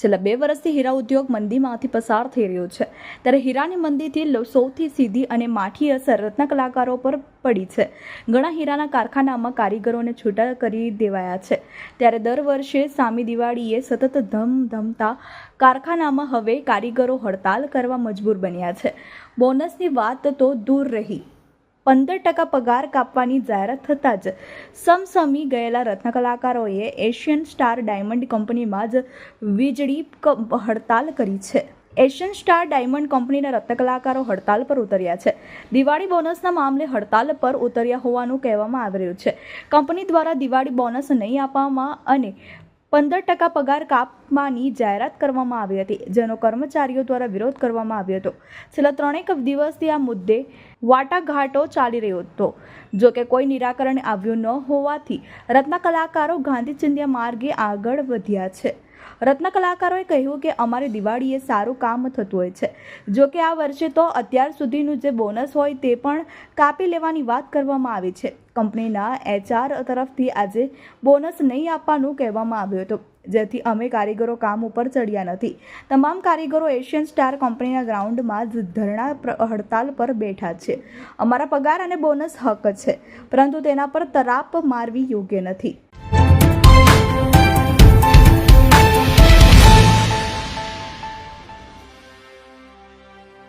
છેલ્લા 2 વર્ષથી હીરા ઉદ્યોગ મંદીમાંથી પસાર થઈ રહ્યો છે, ત્યારે હીરાની મંદીથી સૌથી સીધી અને માઠી અસર રત્ન કલાકારો પર પડી છે. ઘણા હીરાના કારખાનામાં કારીગરોને છૂટા કરી દેવાયા છે, ત્યારે દર વર્ષે સામી દિવાળીએ સતત ધમધમતા કારખાનામાં હવે કારીગરો હડતાલ કરવા મજબૂર બન્યા છે. બોનસની વાત તો દૂર રહી, 15% પગાર કાપવાની જાહેરાત થતાં જ સમસમી ગયેલા રત્ન કલાકારોએ એશિયન સ્ટાર ડાયમંડ કંપનીમાં જ વીજળી હડતાલ કરી છે. એશિયન સ્ટાર ડાયમંડ કંપનીના રત્ન કલાકારો હડતાલ પર ઉતર્યા છે. દિવાળી બોનસના મામલે હડતાલ પર ઉતર્યા હોવાનું કહેવામાં આવી રહ્યું છે. કંપની દ્વારા દિવાળી બોનસ નહીં આપવામાં અને 15% પગાર કાપવાની જાહેરાત કરવામાં આવી હતી, જેનો કર્મચારીઓ દ્વારા વિરોધ કરવામાં આવ્યો હતો. છેલ્લા 3 દિવસથી આ મુદ્દે વાટાઘાટો ચાલી રહ્યો હતો. જો કે કોઈ નિરાકરણ આવ્યું ન હોવાથી રત્ન કલાકારો ગાંધી ચિંધ્યા માર્ગે આગળ વધ્યા છે. રત્ન કલાકારોએ કહ્યું કે અમારી દિવાળીએ સારું કામ થતું હોય છે. જો કે આ વર્ષે તો અત્યાર સુધીનું જે બોનસ હોય તે પણ કાપી લેવાની વાત કરવામાં આવી છે. કંપનીના HR તરફથી આજે બોનસ નહીં આપવાનું કહેવામાં આવ્યું હતું, જેથી અમે કારીગરો કામ ઉપર ચડ્યા નથી. તમામ કારીગરો એશિયન સ્ટાર કંપનીના ગ્રાઉન્ડમાં જ ધરણા હડતાલ પર બેઠા છે. અમારા પગાર અને બોનસ હક છે, પરંતુ તેના પર તરાપ મારવી યોગ્ય નથી.